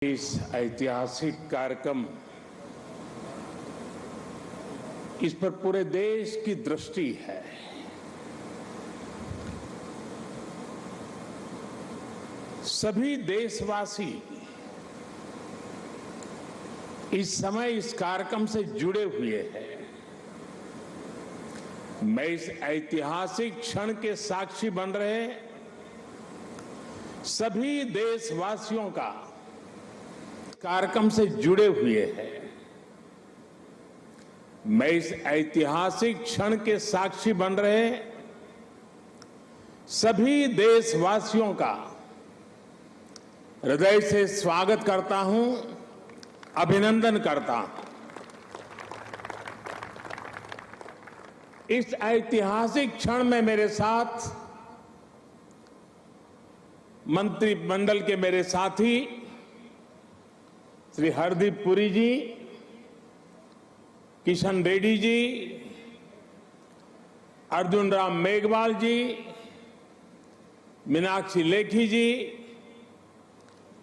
इस ऐतिहासिक कार्यक्रम इस पर पूरे देश की दृष्टि है। सभी देशवासी इस समय इस कार्यक्रम से जुड़े हुए हैं। मैं इस ऐतिहासिक क्षण के साक्षी बन रहे सभी देशवासियों का कार्यक्रम से जुड़े हुए हैं। मैं इस ऐतिहासिक क्षण के साक्षी बन रहे सभी देशवासियों का हृदय से स्वागत करता हूं, अभिनंदन करता हूं। इस ऐतिहासिक क्षण में मेरे साथ मंत्रिमंडल के मेरे साथी श्री हरदीप पुरी जी, किशन रेड्डी जी, अर्जुन राम मेघवाल जी, मीनाक्षी लेखी जी,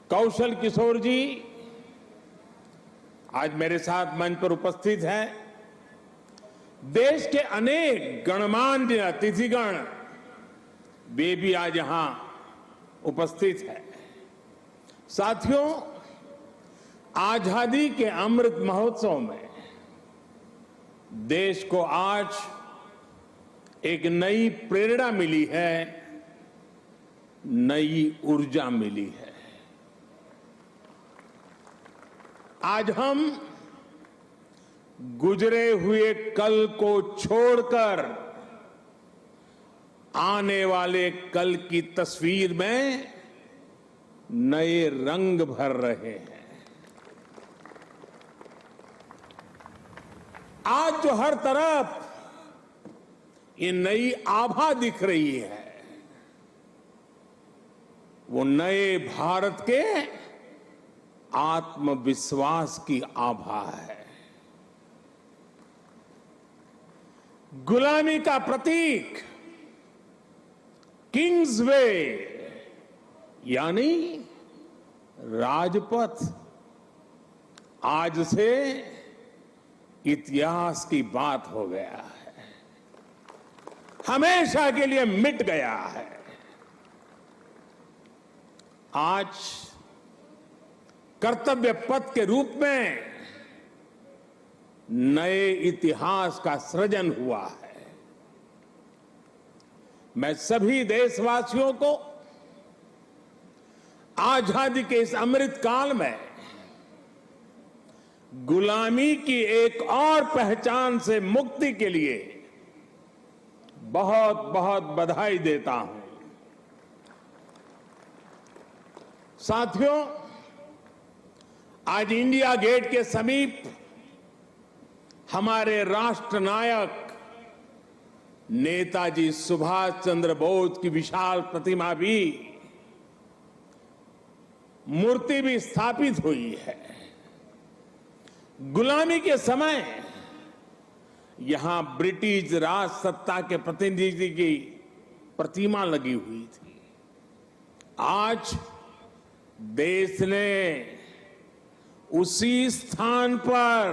कौशल किशोर जी आज मेरे साथ मंच पर उपस्थित हैं। देश के अनेक गणमान्य अतिथिगण वे भी आज यहां उपस्थित हैं। साथियों, आजादी के अमृत महोत्सव में देश को आज एक नई प्रेरणा मिली है, नई ऊर्जा मिली है। आज हम गुजरे हुए कल को छोड़कर आने वाले कल की तस्वीर में नए रंग भर रहे हैं। आज जो हर तरफ ये नई आभा दिख रही है, वो नए भारत के आत्मविश्वास की आभा है। गुलामी का प्रतीक किंग्स वे यानी राजपथ आज से इतिहास की बात हो गया है, हमेशा के लिए मिट गया है। आज कर्तव्य पथ के रूप में नए इतिहास का सृजन हुआ है। मैं सभी देशवासियों को आजादी के इस अमृत काल में गुलामी की एक और पहचान से मुक्ति के लिए बहुत बहुत बधाई देता हूं। साथियों, आज इंडिया गेट के समीप हमारे राष्ट्र नायक नेताजी सुभाष चंद्र बोस की विशाल प्रतिमा भी, मूर्ति भी स्थापित हुई है। गुलामी के समय यहां ब्रिटिश राज सत्ता के प्रतिनिधि की प्रतिमा लगी हुई थी। आज देश ने उसी स्थान पर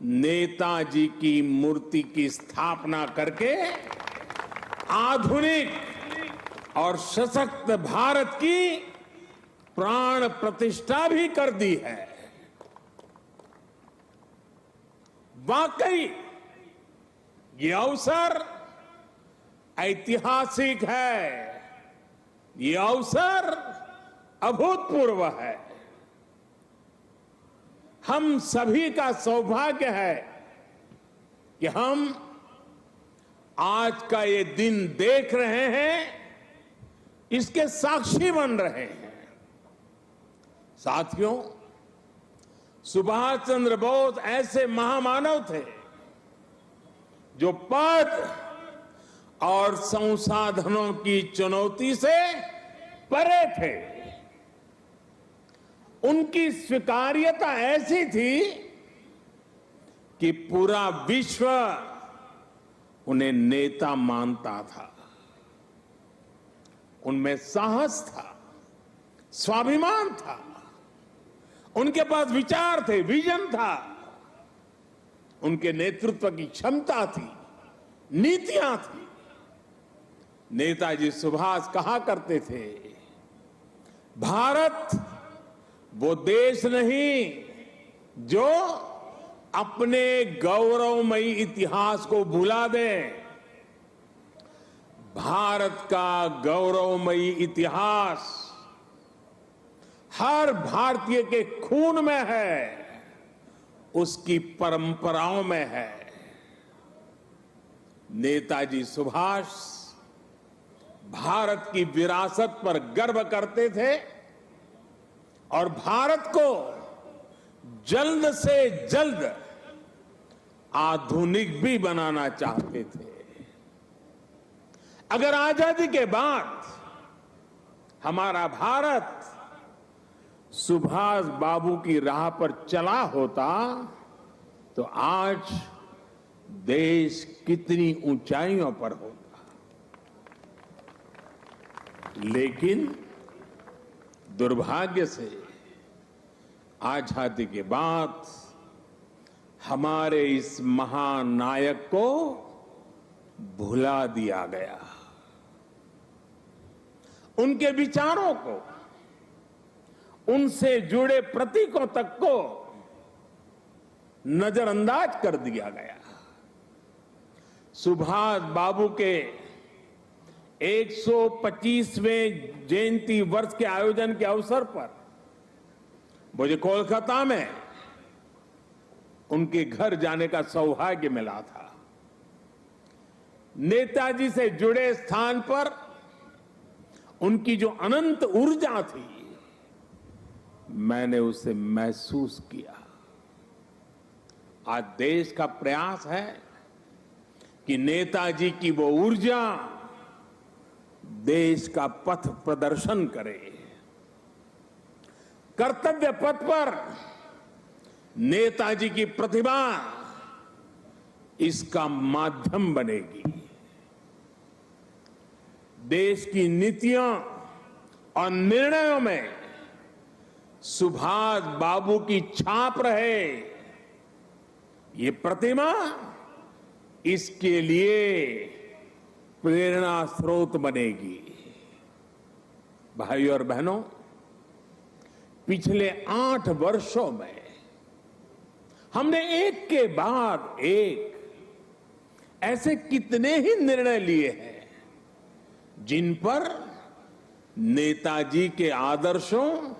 नेताजी की मूर्ति की स्थापना करके आधुनिक और सशक्त भारत की प्राण प्रतिष्ठा भी कर दी है। वाकई ये अवसर ऐतिहासिक है, ये अवसर अभूतपूर्व है। हम सभी का सौभाग्य है कि हम आज का ये दिन देख रहे हैं, इसके साक्षी बन रहे हैं। साथियों, सुभाष चंद्र बोस ऐसे महामानव थे जो पद और संसाधनों की चुनौती से परे थे। उनकी स्वीकार्यता ऐसी थी कि पूरा विश्व उन्हें नेता मानता था। उनमें साहस था, स्वाभिमान था, उनके पास विचार थे, विजन था, उनके नेतृत्व की क्षमता थी, नीतियां थी। नेताजी सुभाष कहा करते थे, भारत वो देश नहीं जो अपने गौरवमयी इतिहास को भुला दे। भारत का गौरवमयी इतिहास हर भारतीय के खून में है, उसकी परंपराओं में है। नेताजी सुभाष भारत की विरासत पर गर्व करते थे और भारत को जल्द से जल्द आधुनिक भी बनाना चाहते थे। अगर आजादी के बाद हमारा भारत सुभाष बाबू की राह पर चला होता तो आज देश कितनी ऊंचाइयों पर होता। लेकिन दुर्भाग्य से आजादी के बाद हमारे इस महानायक को भुला दिया गया, उनके विचारों को, उनसे जुड़े प्रतीकों तक को नजरअंदाज कर दिया गया। सुभाष बाबू के 125वें जयंती वर्ष के आयोजन के अवसर पर मुझे कोलकाता में उनके घर जाने का सौभाग्य मिला था। नेताजी से जुड़े स्थान पर उनकी जो अनंत ऊर्जा थी, मैंने उसे महसूस किया। आज देश का प्रयास है कि नेताजी की वो ऊर्जा देश का पथ प्रदर्शन करे। कर्तव्य पथ पर नेताजी की प्रतिभा इसका माध्यम बनेगी। देश की नीतियों और निर्णयों में सुभाष बाबू की छाप रहे, ये प्रतिमा इसके लिए प्रेरणा स्रोत बनेगी। भाइयों और बहनों, पिछले 8 वर्षों में हमने एक के बाद एक ऐसे कितने ही निर्णय लिए हैं जिन पर नेताजी के आदर्शों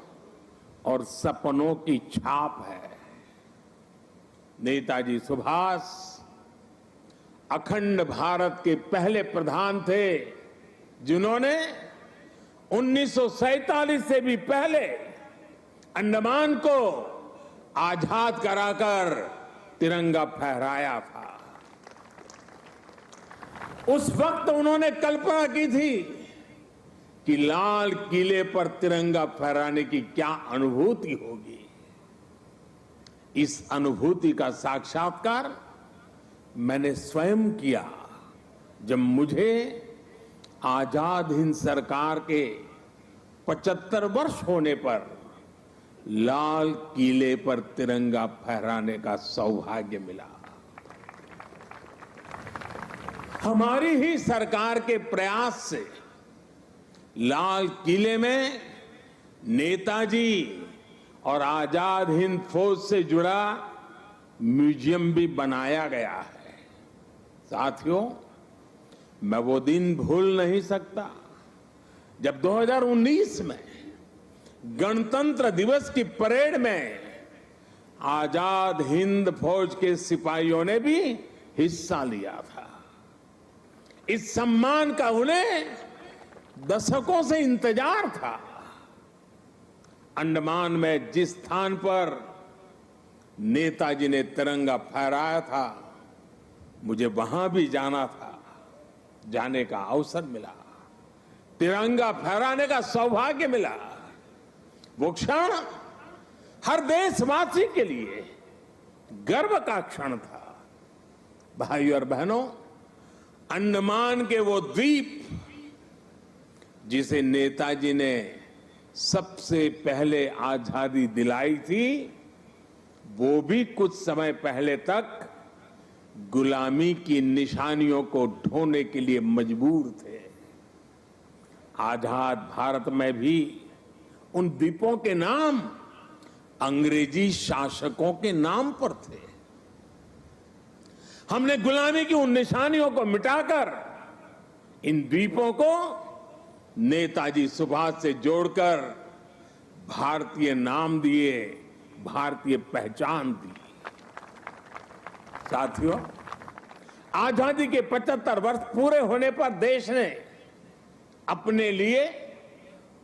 और सपनों की छाप है। नेताजी सुभाष अखंड भारत के पहले प्रधान थे जिन्होंने 1947 से भी पहले अंडमान को आजाद कराकर तिरंगा फहराया था। उस वक्त उन्होंने कल्पना की थी कि लाल किले पर तिरंगा फहराने की क्या अनुभूति होगी। इस अनुभूति का साक्षात्कार मैंने स्वयं किया जब मुझे आजाद हिंद सरकार के 75 वर्ष होने पर लाल किले पर तिरंगा फहराने का सौभाग्य मिला। हमारी ही सरकार के प्रयास से लाल किले में नेताजी और आजाद हिंद फौज से जुड़ा म्यूजियम भी बनाया गया है। साथियों, मैं वो दिन भूल नहीं सकता जब 2019 में गणतंत्र दिवस की परेड में आजाद हिंद फौज के सिपाहियों ने भी हिस्सा लिया था। इस सम्मान का उन्हें दशकों से इंतजार था। अंडमान में जिस स्थान पर नेताजी ने तिरंगा फहराया था, मुझे वहां भी जाना था, जाने का अवसर मिला, तिरंगा फहराने का सौभाग्य मिला। वो क्षण हर देशवासी के लिए गर्व का क्षण था। भाइयों और बहनों, अंडमान के वो द्वीप जिसे नेताजी ने सबसे पहले आजादी दिलाई थी, वो भी कुछ समय पहले तक गुलामी की निशानियों को ढोने के लिए मजबूर थे। आजाद भारत में भी उन द्वीपों के नाम अंग्रेजी शासकों के नाम पर थे। हमने गुलामी की उन निशानियों को मिटाकर इन द्वीपों को नेताजी सुभाष से जोड़कर भारतीय नाम दिए, भारतीय पहचान दी। साथियों, आजादी के 75 वर्ष पूरे होने पर देश ने अपने लिए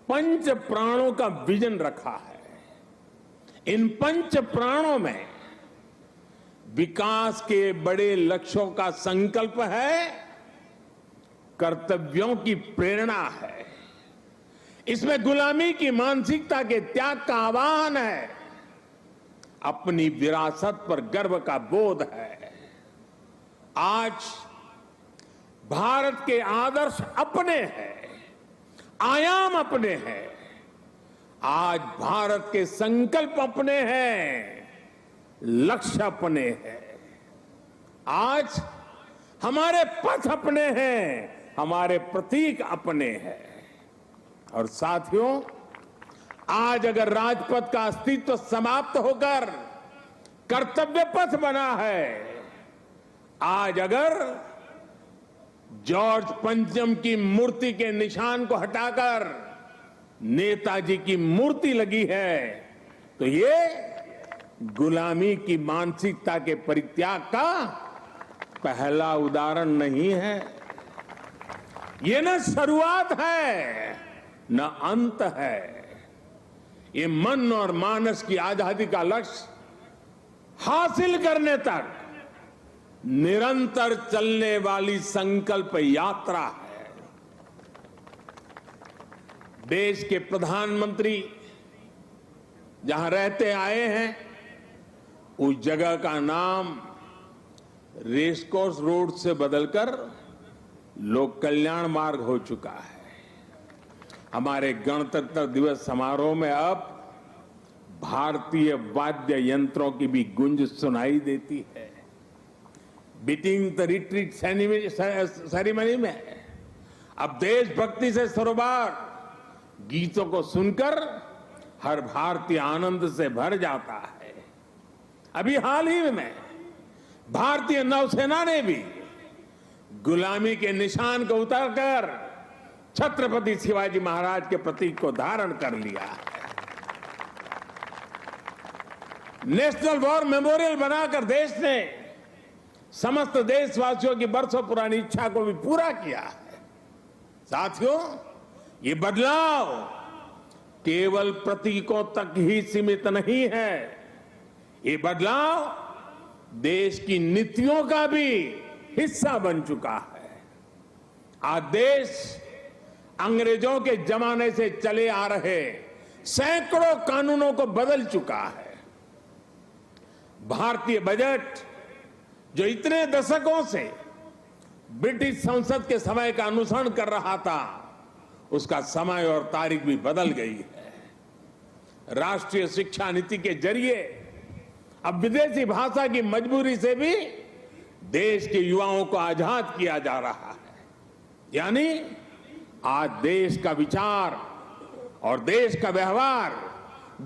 5 प्राणों का विजन रखा है। इन 5 प्राणों में विकास के बड़े लक्ष्यों का संकल्प है, कर्तव्यों की प्रेरणा है, इसमें गुलामी की मानसिकता के त्याग का आह्वान है, अपनी विरासत पर गर्व का बोध है। आज भारत के आदर्श अपने हैं, आयाम अपने हैं। आज भारत के संकल्प अपने हैं, लक्ष्य अपने हैं। आज हमारे पथ अपने हैं, हमारे प्रतीक अपने हैं। और साथियों, आज अगर राजपथ का अस्तित्व समाप्त होकर कर्तव्य पथ बना है, आज अगर जॉर्ज पंचम की मूर्ति के निशान को हटाकर नेताजी की मूर्ति लगी है, तो ये गुलामी की मानसिकता के परित्याग का पहला उदाहरण नहीं है। ये न शुरुआत है न अंत है। ये मन और मानस की आजादी का लक्ष्य हासिल करने तक निरंतर चलने वाली संकल्प यात्रा है। देश के प्रधानमंत्री जहां रहते आए हैं, उस जगह का नाम रेसकोर्स रोड से बदलकर लोक कल्याण मार्ग हो चुका है। हमारे गणतंत्र दिवस समारोह में अब भारतीय वाद्य यंत्रों की भी गूंज सुनाई देती है। बीटिंग द रिट्रीट सेरेमनी में अब देशभक्ति से सरोबार गीतों को सुनकर हर भारतीय आनंद से भर जाता है। अभी हाल ही में भारतीय नौसेना ने भी गुलामी के निशान को उतारकर छत्रपति शिवाजी महाराज के प्रतीक को धारण कर लिया है। नेशनल वॉर मेमोरियल बनाकर देश ने समस्त देशवासियों की बरसों पुरानी इच्छा को भी पूरा किया है। साथियों, ये बदलाव केवल प्रतीकों तक ही सीमित नहीं है। ये बदलाव देश की नीतियों का भी हिस्सा बन चुका है। आज देश अंग्रेजों के जमाने से चले आ रहे सैकड़ों कानूनों को बदल चुका है। भारतीय बजट जो इतने दशकों से ब्रिटिश संसद के समय का अनुसरण कर रहा था, उसका समय और तारीख भी बदल गई है। राष्ट्रीय शिक्षा नीति के जरिए अब विदेशी भाषा की मजबूरी से भी देश के युवाओं को आजाद किया जा रहा है। यानी आज देश का विचार और देश का व्यवहार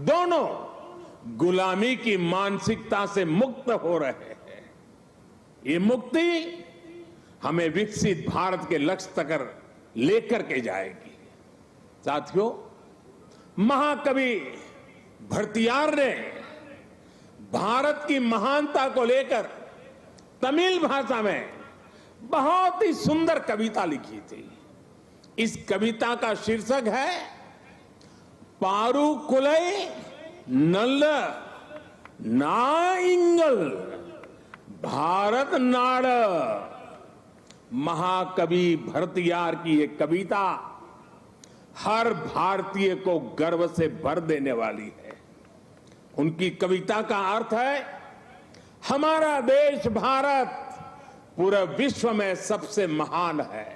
दोनों गुलामी की मानसिकता से मुक्त हो रहे हैं। ये मुक्ति हमें विकसित भारत के लक्ष्य तक लेकर के जाएगी। साथियों, महाकवि भरतियार ने भारत की महानता को लेकर तमिल भाषा में बहुत ही सुंदर कविता लिखी थी। इस कविता का शीर्षक है पारुकुलई नल्ल नाइंगल भारत नाड़। महाकवि भरतियार की ये कविता हर भारतीय को गर्व से भर देने वाली है। उनकी कविता का अर्थ है, हमारा देश भारत पूरे विश्व में सबसे महान है।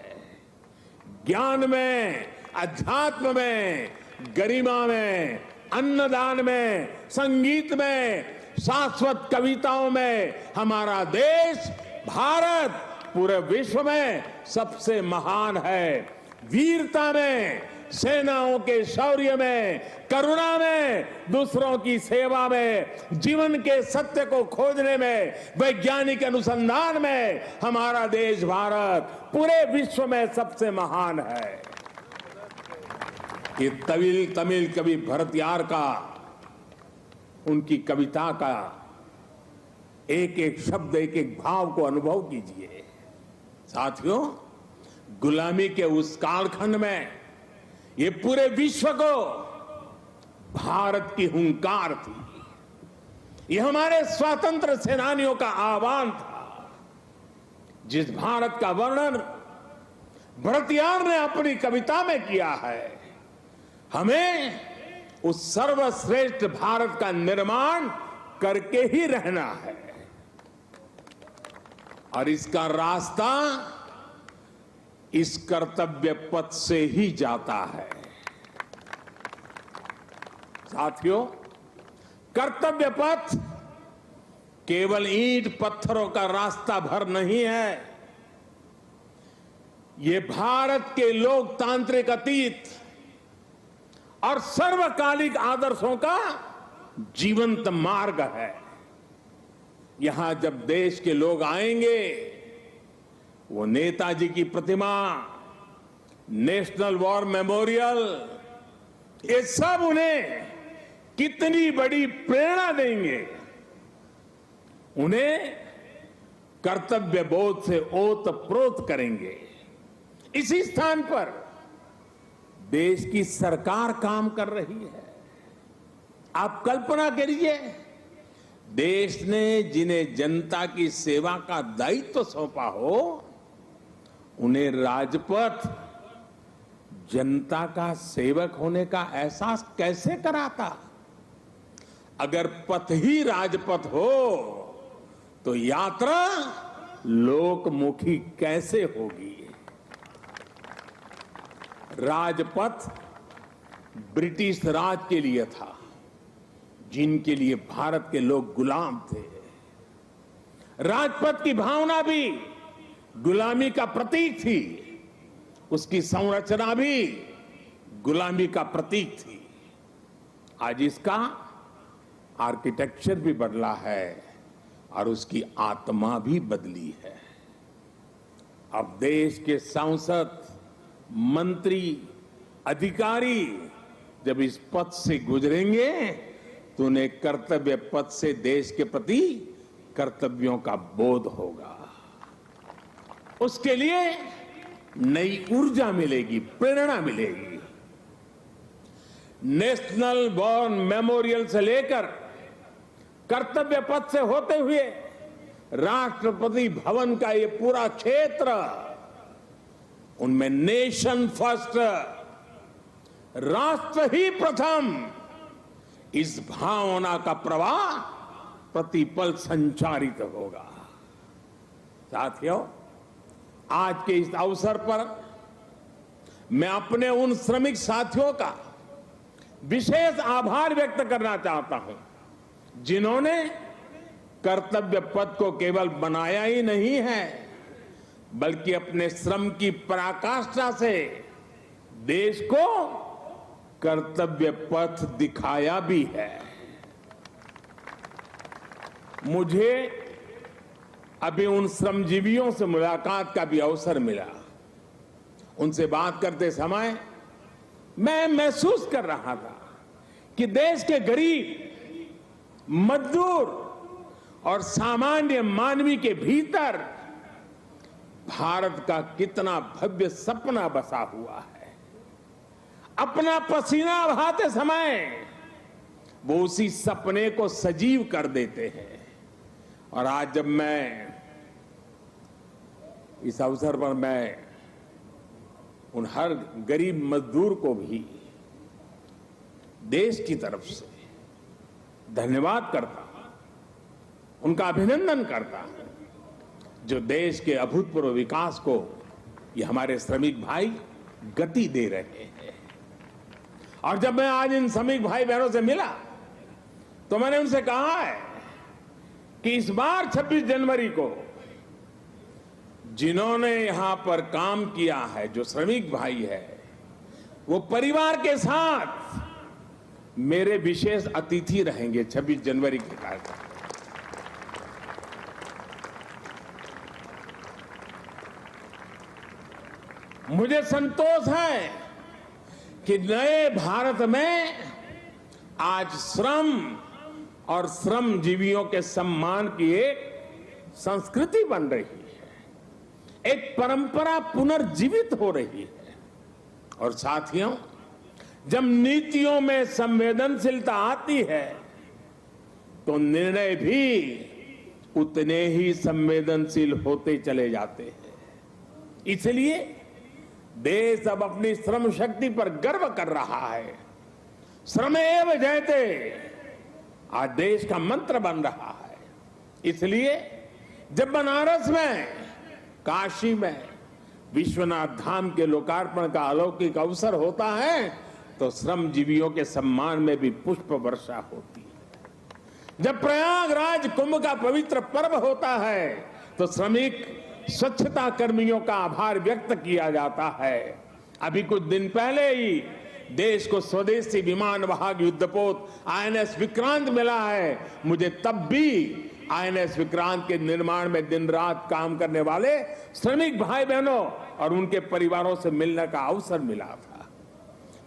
ज्ञान में, अध्यात्म में, गरिमा में, अन्नदान में, संगीत में, शाश्वत कविताओं में हमारा देश भारत पूरे विश्व में सबसे महान है। वीरता में, सेनाओं के शौर्य में, करुणा में, दूसरों की सेवा में, जीवन के सत्य को खोजने में, वैज्ञानिक अनुसंधान में हमारा देश भारत पूरे विश्व में सबसे महान है। ये तमिल कवि भरतियार का, उनकी कविता का एक एक शब्द, एक एक भाव को अनुभव कीजिए। साथियों, गुलामी के उस कालखंड में ये पूरे विश्व को भारत की हुंकार थी। ये हमारे स्वतंत्र सेनानियों का आह्वान था। जिस भारत का वर्णन भरतियार ने अपनी कविता में किया है, हमें उस सर्वश्रेष्ठ भारत का निर्माण करके ही रहना है। और इसका रास्ता इस कर्तव्य पथ से ही जाता है। साथियों, कर्तव्य पथ केवल ईंट पत्थरों का रास्ता भर नहीं है। ये भारत के लोकतांत्रिक अतीत और सर्वकालिक आदर्शों का जीवंत मार्ग है। यहां जब देश के लोग आएंगे, वो नेताजी की प्रतिमा, नेशनल वॉर मेमोरियल, ये सब उन्हें कितनी बड़ी प्रेरणा देंगे। उन्हें कर्तव्य बोध से ओतप्रोत करेंगे। इसी स्थान पर देश की सरकार काम कर रही है। आप कल्पना करिए, देश ने जिन्हें जनता की सेवा का दायित्व सौंपा हो, उन्हें राजपथ जनता का सेवक होने का एहसास कैसे कराता? अगर पथ ही राजपथ हो तो यात्रा लोकमुखी कैसे होगी? राजपथ ब्रिटिश राज के लिए था, जिनके लिए भारत के लोग गुलाम थे। राजपथ की भावना भी गुलामी का प्रतीक थी, उसकी संरचना भी गुलामी का प्रतीक थी। आज इसका आर्किटेक्चर भी बदला है और उसकी आत्मा भी बदली है। अब देश के सांसद, मंत्री, अधिकारी जब इस पथ से गुजरेंगे तो उन्हें कर्तव्य पथ से देश के प्रति कर्तव्यों का बोध होगा। उसके लिए नई ऊर्जा मिलेगी, प्रेरणा मिलेगी। नेशनल वॉर मेमोरियल से लेकर कर्तव्य पथ से होते हुए राष्ट्रपति भवन का ये पूरा क्षेत्र, उनमें नेशन फर्स्ट, राष्ट्र ही प्रथम, इस भावना का प्रवाह प्रतिपल संचारित होगा। साथियों, आज के इस अवसर पर मैं अपने उन श्रमिक साथियों का विशेष आभार व्यक्त करना चाहता हूं, जिन्होंने कर्तव्य पथ को केवल बनाया ही नहीं है, बल्कि अपने श्रम की पराकाष्ठा से देश को कर्तव्य पथ दिखाया भी है। मुझे अभी उन श्रमजीवियों से मुलाकात का भी अवसर मिला। उनसे बात करते समय मैं महसूस कर रहा था कि देश के गरीब, मजदूर और सामान्य मानवी के भीतर भारत का कितना भव्य सपना बसा हुआ है। अपना पसीना बहाते समय वो उसी सपने को सजीव कर देते हैं। और आज जब मैं इस अवसर पर मैं उन हर गरीब मजदूर को भी देश की तरफ से धन्यवाद करता हूं, उनका अभिनंदन करता हूं, जो देश के अभूतपूर्व विकास को ये हमारे श्रमिक भाई गति दे रहे हैं। और जब मैं आज इन श्रमिक भाई बहनों से मिला तो मैंने उनसे कहा है कि इस बार 26 जनवरी को जिन्होंने यहां पर काम किया है, जो श्रमिक भाई है, वो परिवार के साथ मेरे विशेष अतिथि रहेंगे 26 जनवरी के कार्यक्रम। मुझे संतोष है कि नए भारत में आज श्रम और श्रमजीवियों के सम्मान की एक संस्कृति बन रही है, एक परंपरा पुनर्जीवित हो रही है। और साथियों, जब नीतियों में संवेदनशीलता आती है तो निर्णय भी उतने ही संवेदनशील होते चले जाते हैं। इसलिए देश अब अपनी श्रम शक्ति पर गर्व कर रहा है। श्रमेव जयते आज देश का मंत्र बन रहा है। इसलिए जब बनारस में, काशी में विश्वनाथ धाम के लोकार्पण का अलौकिक अवसर होता है तो श्रमजीवियों के सम्मान में भी पुष्प वर्षा होती है। जब प्रयागराज कुंभ का पवित्र पर्व होता है तो श्रमिक स्वच्छता कर्मियों का आभार व्यक्त किया जाता है। अभी कुछ दिन पहले ही देश को स्वदेशी विमान वाहक युद्धपोत आईएनएस विक्रांत मिला है। मुझे तब भी आईएनएस विक्रांत के निर्माण में दिन रात काम करने वाले श्रमिक भाई बहनों और उनके परिवारों से मिलने का अवसर मिला था।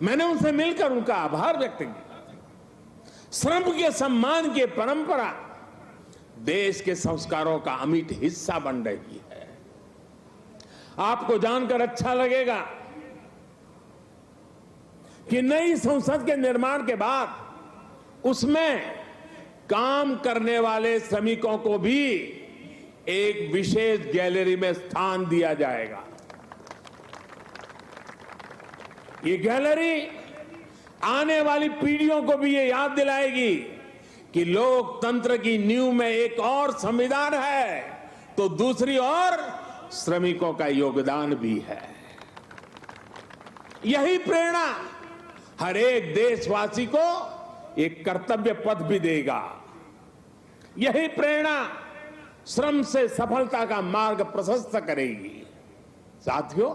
मैंने उनसे मिलकर उनका आभार व्यक्त किया। श्रम के सम्मान की परंपरा देश के संस्कारों का अमिट हिस्सा बन रही है। आपको जानकर अच्छा लगेगा कि नई संसद के निर्माण के बाद उसमें काम करने वाले श्रमिकों को भी एक विशेष गैलरी में स्थान दिया जाएगा। ये गैलरी आने वाली पीढ़ियों को भी ये याद दिलाएगी कि लोकतंत्र की नींव में एक और संविधान है तो दूसरी ओर श्रमिकों का योगदान भी है। यही प्रेरणा हर एक देशवासी को एक कर्तव्य पथ भी देगा। यही प्रेरणा श्रम से सफलता का मार्ग प्रशस्त करेगी। साथियों,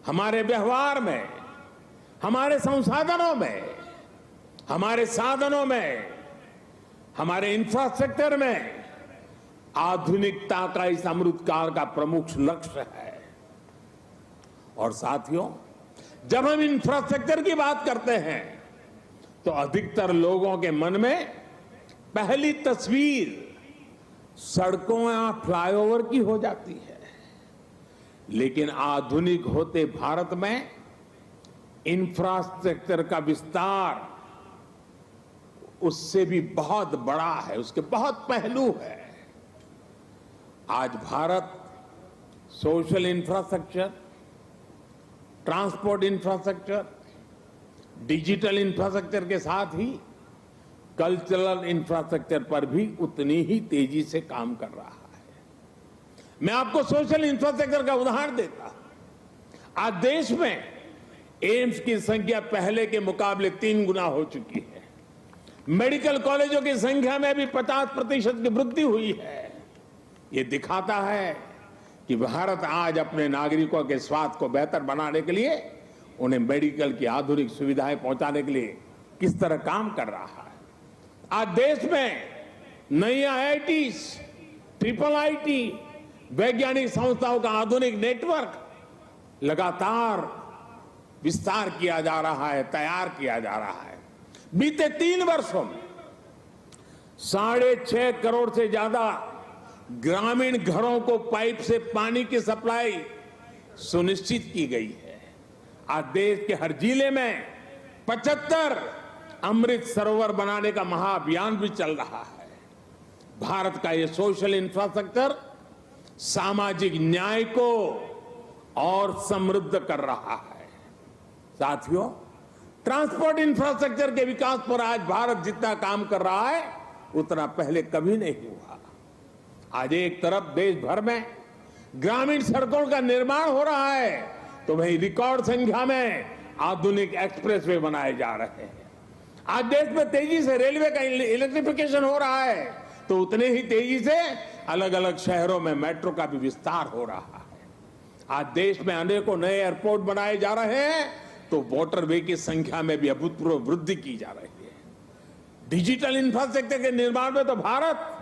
हमारे व्यवहार में, हमारे संसाधनों में, हमारे साधनों में, हमारे इंफ्रास्ट्रक्चर में आधुनिकता का इस अमृतकाल का प्रमुख लक्ष्य है। और साथियों, जब हम इंफ्रास्ट्रक्चर की बात करते हैं तो अधिकतर लोगों के मन में पहली तस्वीर सड़कों या फ्लाईओवर की हो जाती है। लेकिन आधुनिक होते भारत में इंफ्रास्ट्रक्चर का विस्तार उससे भी बहुत बड़ा है, उसके बहुत पहलू है। आज Bharat social infrastructure, transport infrastructure, digital infrastructure के साथ ही कल्चरल इंफ्रास्ट्रक्चर पर भी उतनी ही तेजी से काम कर रहा है। मैं आपको सोशल इंफ्रास्ट्रक्चर का उदाहरण देता हूं। आज देश में एम्स की संख्या पहले के मुकाबले 3 गुना हो चुकी है। मेडिकल कॉलेजों की संख्या में भी 50% की वृद्धि हुई है। ये दिखाता है कि भारत आज अपने नागरिकों के स्वास्थ्य को बेहतर बनाने के लिए, उन्हें मेडिकल की आधुनिक सुविधाएं पहुंचाने के लिए किस तरह काम कर रहा है। आज देश में नई आईआईटी, ट्रिपल आईटी, वैज्ञानिक संस्थाओं का आधुनिक नेटवर्क लगातार विस्तार किया जा रहा है, तैयार किया जा रहा है। बीते 3 वर्षों में 6.5 करोड़ से ज्यादा ग्रामीण घरों को पाइप से पानी की सप्लाई सुनिश्चित की गई है। आज देश के हर जिले में 75 अमृत सरोवर बनाने का महाअभियान भी चल रहा है। भारत का ये सोशल इंफ्रास्ट्रक्चर सामाजिक न्याय को और समृद्ध कर रहा है। साथियों, ट्रांसपोर्ट इंफ्रास्ट्रक्चर के विकास पर आज भारत जितना काम कर रहा है उतना पहले कभी नहीं हुआ। आज एक तरफ देश भर में ग्रामीण सड़कों का निर्माण हो रहा है तो वहीं रिकॉर्ड संख्या में आधुनिक एक्सप्रेसवे बनाए जा रहे हैं। आज देश में तेजी से रेलवे का इलेक्ट्रिफिकेशन हो रहा है, तो उतने ही तेजी से अलग अलग शहरों में मेट्रो का भी विस्तार हो रहा है। आज देश में अनेकों नए एयरपोर्ट बनाए जा रहे हैं, तो मोटरवे की संख्या में भी अभूतपूर्व वृद्धि की जा रही है। डिजिटल इंफ्रास्ट्रक्चर के निर्माण में तो भारत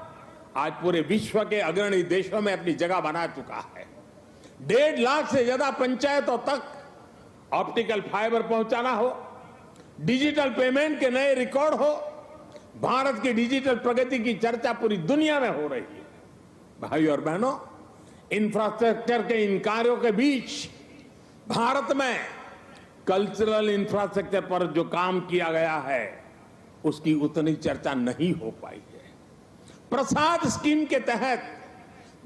आज पूरे विश्व के अग्रणी देशों में अपनी जगह बना चुका है। 1.5 लाख से ज्यादा पंचायतों तक ऑप्टिकल फाइबर पहुंचाना हो, डिजिटल पेमेंट के नए रिकॉर्ड हो, भारत की डिजिटल प्रगति की चर्चा पूरी दुनिया में हो रही है। भाई और बहनों, इंफ्रास्ट्रक्चर के इन कार्यों के बीच भारत में कल्चरल इंफ्रास्ट्रक्चर पर जो काम किया गया है, उसकी उतनी चर्चा नहीं हो पाई है। प्रसाद स्कीम के तहत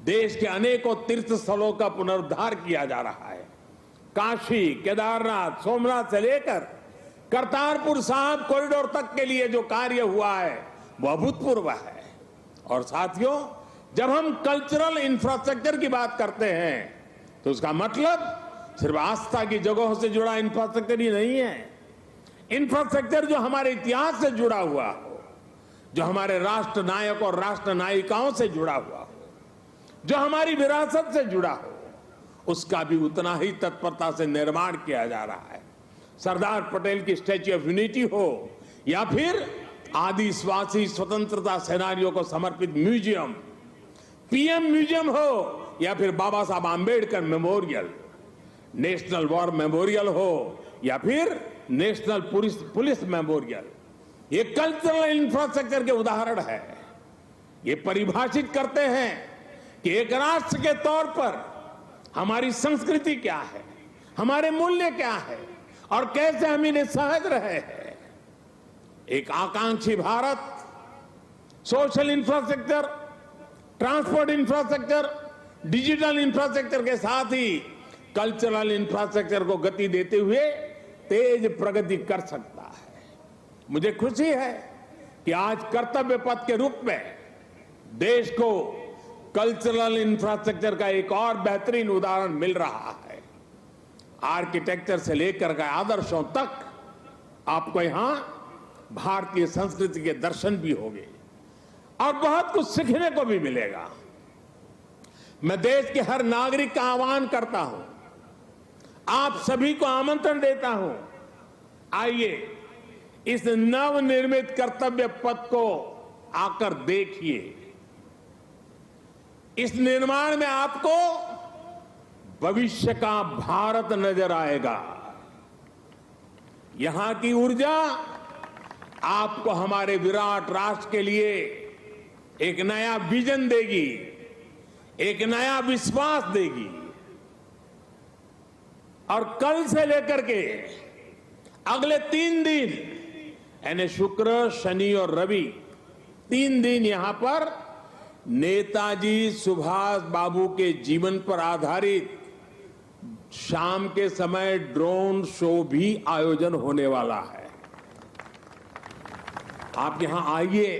देश के अनेकों तीर्थ स्थलों का पुनरुद्धार किया जा रहा है। काशी, केदारनाथ, सोमनाथ से लेकर करतारपुर साहिब कॉरिडोर तक के लिए जो कार्य हुआ है वो अभूतपूर्व है। और साथियों, जब हम कल्चरल इंफ्रास्ट्रक्चर की बात करते हैं तो उसका मतलब सिर्फ आस्था की जगहों से जुड़ा इंफ्रास्ट्रक्चर ही नहीं है। इंफ्रास्ट्रक्चर जो हमारे इतिहास से जुड़ा हुआ हो, जो हमारे राष्ट्र नायक और राष्ट्र नायिकाओं से जुड़ा हुआ हो, जो हमारी विरासत से जुड़ा हो, उसका भी उतना ही तत्परता से निर्माण किया जा रहा है। सरदार पटेल की स्टैच्यू ऑफ यूनिटी हो या फिर आदिवासी स्वतंत्रता सेनानियों को समर्पित म्यूजियम, पीएम म्यूजियम हो या फिर बाबा Saheb Ambedkar memorial, national war memorial हो या फिर नेशनल पुलिस मेमोरियल, ये कल्चरल इंफ्रास्ट्रक्चर के उदाहरण है। ये परिभाषित करते हैं कि एक राष्ट्र के तौर पर हमारी संस्कृति क्या है, हमारे मूल्य क्या है और कैसे हम इन्हें सहज रहे हैं। एक आकांक्षी Bharat social infrastructure, transport infrastructure, digital infrastructure के साथ ही कल्चरल इंफ्रास्ट्रक्चर को गति देते हुए तेज प्रगति कर सकता है। मुझे खुशी है कि आज कर्तव्य पथ के रूप में देश को कल्चरल इंफ्रास्ट्रक्चर का एक और बेहतरीन उदाहरण मिल रहा है। आर्किटेक्चर से लेकर के आदर्शों तक आपको यहां भारतीय संस्कृति के दर्शन भी होंगे और बहुत कुछ सीखने को भी मिलेगा। मैं देश के हर नागरिक का आह्वान करता हूं, आप सभी को आमंत्रण देता हूं, आइए इस नवनिर्मित कर्तव्य पथ को आकर देखिए। इस निर्माण में आपको भविष्य का भारत नजर आएगा। यहां की ऊर्जा आपको हमारे विराट राष्ट्र के लिए एक नया विजन देगी, एक नया विश्वास देगी। और कल से लेकर के अगले 3 दिन यानी शुक्र, शनि और रवि, 3 दिन यहां पर नेताजी सुभाष बाबू के जीवन पर आधारित शाम के समय ड्रोन शो भी आयोजन होने वाला है। आप यहां आइए,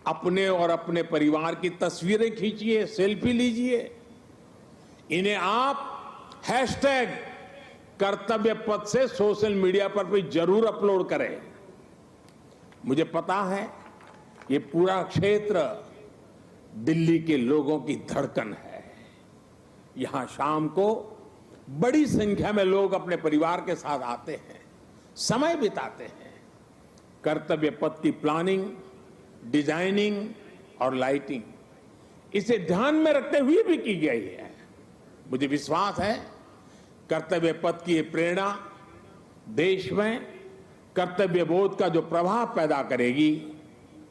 अपने और अपने परिवार की तस्वीरें खींचिए, सेल्फी लीजिए। इन्हें आप हैशटैग कर्तव्य पथ से सोशल मीडिया पर भी जरूर अपलोड करें। मुझे पता है ये पूरा क्षेत्र दिल्ली के लोगों की धड़कन है। यहां शाम को बड़ी संख्या में लोग अपने परिवार के साथ आते हैं, समय बिताते हैं। कर्तव्य पथ की प्लानिंग, डिजाइनिंग और लाइटिंग इसे ध्यान में रखते हुए भी की गई है। मुझे विश्वास है कर्तव्य पथ की ये प्रेरणा देश में कर्तव्य बोध का जो प्रवाह पैदा करेगी,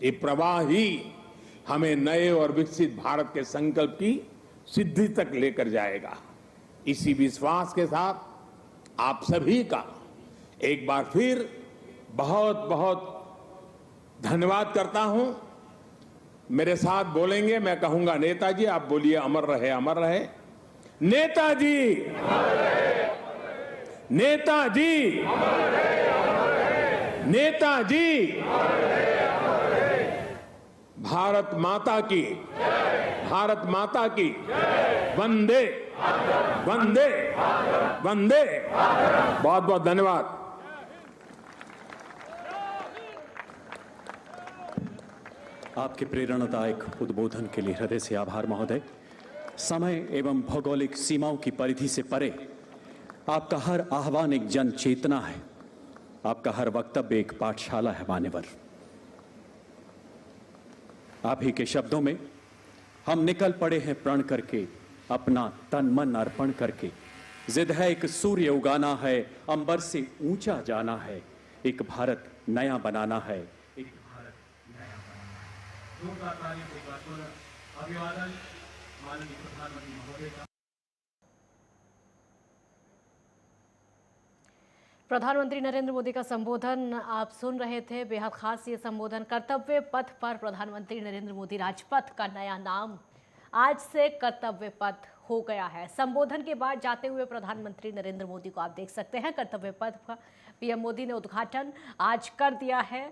ये प्रवाह ही हमें नए और विकसित भारत के संकल्प की सिद्धि तक लेकर जाएगा। इसी विश्वास के साथ आप सभी का एक बार फिर बहुत बहुत धन्यवाद करता हूं। मेरे साथ बोलेंगे, मैं कहूंगा नेताजी, आप बोलिए अमर रहे, अमर रहे। नेताजी, नेताजी, नेताजी। भारत माता की भारत माता की वंदे वंदे वंदे। बहुत बहुत धन्यवाद। आपके प्रेरणादायक उद्बोधन के लिए हृदय से आभार महोदय। समय एवं भौगोलिक सीमाओं की परिधि से परे आपका हर आह्वान एक जन चेतना है, आपका हर वक्तव्य एक पाठशाला है मान्यवर। आप ही के शब्दों में हम निकल पड़े हैं प्रण करके, अपना तन मन अर्पण करके। जिद है एक सूर्य उगाना है, अंबर से ऊंचा जाना है, एक भारत नया बनाना है, एक भारत नया बनाना है। जोरदार तालियों के साथ अभिवादन माननीय प्रधानमंत्री महोदय का। प्रधानमंत्री नरेंद्र मोदी का संबोधन आप सुन रहे थे। बेहद खास ये संबोधन। कर्तव्य पथ पर प्रधानमंत्री नरेंद्र मोदी, राजपथ का नया नाम आज से कर्तव्य पथ हो गया है। संबोधन के बाद जाते हुए प्रधानमंत्री नरेंद्र मोदी को आप देख सकते हैं। कर्तव्य पथ का पीएम मोदी ने उद्घाटन आज कर दिया है।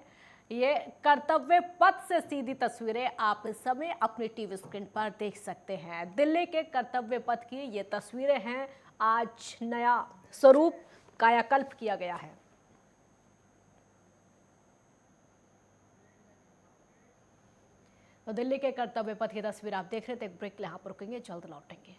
ये कर्तव्य पथ से सीधी तस्वीरें आप इस समय अपने टीवी स्क्रीन पर देख सकते हैं। दिल्ली के कर्तव्य पथ की ये तस्वीरें हैं। आज नया स्वरूप कायाकल्प किया गया है। तो दिल्ली के कर्तव्य पथ की तस्वीर आप देख रहे थे। एक ब्रेक यहाँ पर रुकेंगे, जल्द लौटेंगे।